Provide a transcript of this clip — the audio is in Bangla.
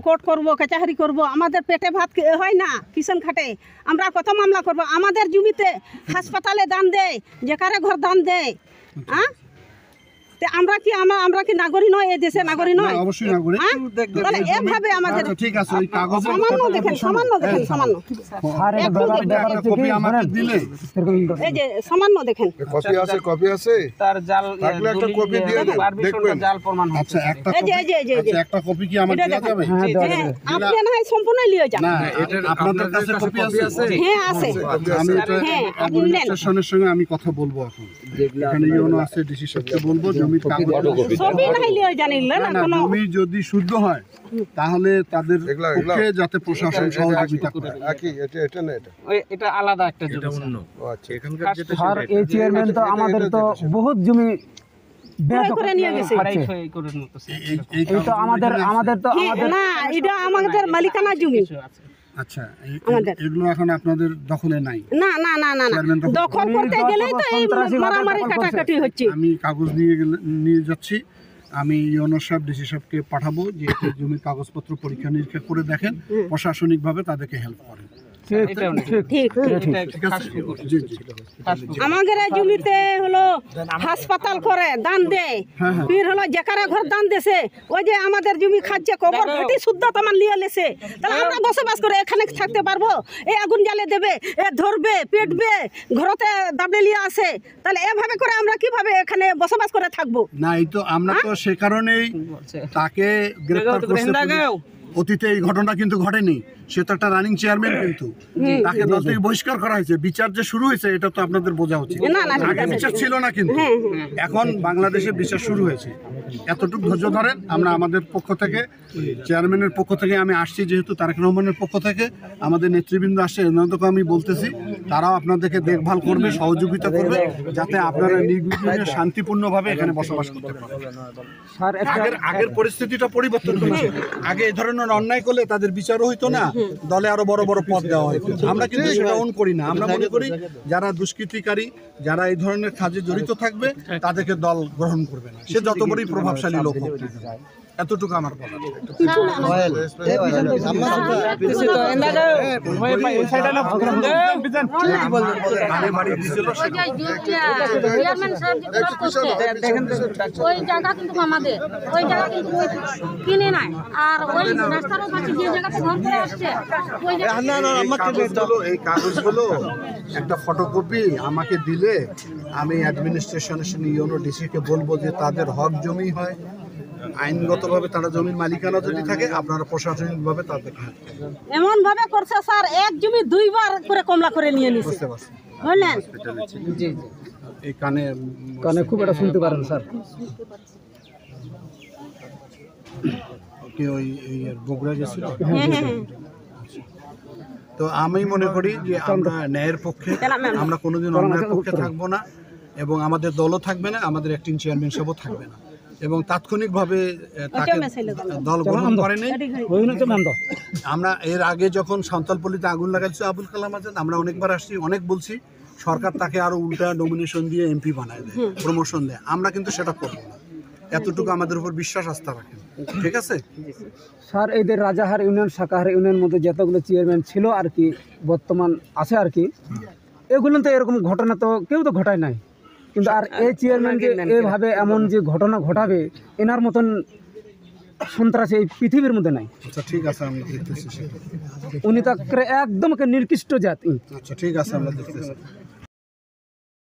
কোর্ট করব, কাচাহারি করব, আমাদের পেটে ভাত হয় না, কিষান খাটে, আমরা কত মামলা করব। আমাদের জমিতে হাসপাতালে দান দেয়, যেখানে ঘর দান দেয়। হ্যাঁ, আমরা কি নাগরিক নয়? এই দেশে নাগরিক নয়? অবশ্যই নাগরিক। তাহলে এভাবে আমাদের ঠিক আছে, ওই কাগজে সামান্য দেখেন, সামান্য কপি আমাকে দিলে এই যে সামান্য দেখেন, কপি আছে তার জাল থাকলে একটা কপি দিয়ে দেন, দেখবেন। জাল প্রমাণ হয়। আচ্ছা, একটা এই যে কপি, এই যে এই যে আচ্ছা একটা কপি কি আমাকে দেওয়া যাবে? হ্যাঁ, আপনি না হয় সম্পূর্ণ নিয়ে যান। না, এটা আপনাদের কাছে কপি আছে? হ্যাঁ আছে। আমি এটা হ্যাঁ, আপনি নেন। অ্যাডমিনিস্ট্রেশনের সঙ্গে আমি কথা বলবো এখন। এখানে ইউনো আছে, ডিসি সাহেবকে বলবো জমির কাগজ সবই নাই নিয়ে জানিল না না, কোনো। জমি যদি শুদ্ধ হয় তাহলে তাদের পক্ষে যাতে প্রশাসন সহযোগিতা করে। এটা আলাদা একটা জমি। আর এই চেয়ারম্যান তো আমাদের তো বহুত জমি করে নিয়ে গেছে। এই তো আমাদের তো না, এটা আমাদের মালিকানা জমি। আচ্ছা, এগুলো এখন আপনাদের দখলে নাই? না না না না না, দখল করতে গেলেই তো এই মারামারি কাটাকাটি হচ্ছে। আমি কাগজ নিয়ে যাচ্ছি, আমি ইউনো সাহেব, ডিসি সাহেবকে পাঠাবো যে এতে জমির কাগজপত্র পরীক্ষা নিরীক্ষা করে দেখেন, প্রশাসনিকভাবে তাদেরকে হেল্প করেন। ঠিক। আমাদের এই জমিতে হলো হাসপাতাল করে দান দেয়, ফির হলো যেখানে ঘর দান দেছে, ওই যে আমাদের জমি খাচ্ছে, কবর ঘাটি শুদ্ধ তোমার নিয়ে লেছে। তাহলে আমরা বসবাস করে এখানে থাকতে পারবো? এই আগুন জ্বালে দেবে, এ ধরবে, পেটবে, ঘরতে দাবড়ে নিয়ে আসে, তাহলে এভাবে করে আমরা কিভাবে এখানে বসবাস করে থাকবো? না, এই তো আমরা তো সে কারণেই তাকে গ্রেফতার করতে। অতীতে এই ঘটনা কিন্তু ঘটেনি, সে তো একটা রানিং চেয়ারম্যান, কিন্তু তাকে দল থেকে বহিষ্কার করা হয়েছে। বিচার যে শুরু হয়েছে এটা তো আপনাদের বোঝা উচিত। আগে বিচার ছিল না, কিন্তু এখন বাংলাদেশে বিচার শুরু হয়েছে। এতটুকু ধৈর্য ধরেন। আমরা আমাদের পক্ষ থেকে, চেয়ারম্যানের পক্ষ থেকে আমি আসছি, যেহেতু তারেক রহমানের পক্ষ থেকে আমাদের নেতৃবৃন্দ আসছে, এনাদেরকে আমি বলতেছি তারাও আপনাদেরকে দেখভাল করবে, সহযোগিতা করবে, যাতে আপনারা নির্বিঘ্নে শান্তিপূর্ণভাবে এখানে বসবাস করতে পারেন। আগের পরিস্থিতিটা পরিবর্তন হয়েছে। আগে এই ধরনের অন্যায় করলে তাদের বিচারও হইতো না, দলে আরো বড় বড় পদ দেওয়া হইতো। আমরা কিন্তু সেটা অন করি না। আমরা মনে করি যারা দুষ্কৃতিকারী, যারা এই ধরনের কাজে জড়িত থাকবে তাদেরকে দল গ্রহণ করবে না, সে যত বড়ই প্রভাবশালী লোক হোক। এতটুকু আমার বলা। ওই জায়গা কিন্তু আমাদের, ওই জায়গা কিন্তু কিনে নাই, আর ওই রাস্তার কাছে যে জায়গাতে ঘর করে আসছে ওই এই কাগজগুলো একটা ফটোকপি আমাকে দিলে আমি অ্যাডমিনিস্ট্রেশনের সঙ্গে ইউনো ডিসিকে বলবো যে তাদের হক জমি হয়, আইনগতভাবে তারা জমির মালিকানা যদি থাকে, আপনারা প্রশাসনিকভাবে তাদের এমন ভাবে করছে স্যার, এক জমি দুইবার করে কমলা করে নিয়ে নিছে, বুঝতে পারছেন? বুঝলেন? জি এই কানে খুব এটা শুনতে পারেন স্যার। কি ওই বগুড়া গেছিল? তো আমি মনে করি যে আমরা ন্যায়ের পক্ষে, আমরা কোনোদিন অন্যায়ের পক্ষে থাকবো না, এবং আমাদের দলও থাকবে না, আমাদের অ্যাক্টিং চেয়ারম্যান সাহেবও থাকবে না, এবং তাৎক্ষণিকভাবে তাকে দল গ্রহণ করেনি। আমরা এর আগে যখন সাঁওতালপল্লীতে আগুন লাগাইছে আবুল কালাম আজাদ, আমরা অনেকবার আসছি, অনেক বলছি, সরকার তাকে আরো উল্টা নমিনেশন দিয়ে এমপি বানায় দেয়, প্রমোশন দেয়। আমরা কিন্তু সেটা করবো না, এতটুকু আমাদের উপর বিশ্বাস আস্থা রাখেন, ঠিক আছে স্যার? এদের রাজাহার ইউনিয়ন, শাকাহার ইউনিয়নের মধ্যে যতগুলো চেয়ারম্যান ছিল আর কি, বর্তমান আছে আর কি, এগুলো তো এরকম ঘটনা তো কেউ তো ঘটায় নাই, কিন্তু আর এই চেয়ারম্যান যে এইভাবে এমন যে ঘটনা ঘটাবে, এনার মতন সন্ত্রাসী এই পৃথিবীর মধ্যে নাই। আচ্ছা ঠিক আছে, আমরা দেখতেছি। উনি তো একদম নির্দিষ্ট জাতি। আচ্ছা ঠিক আছে, আমরা দেখতেছি।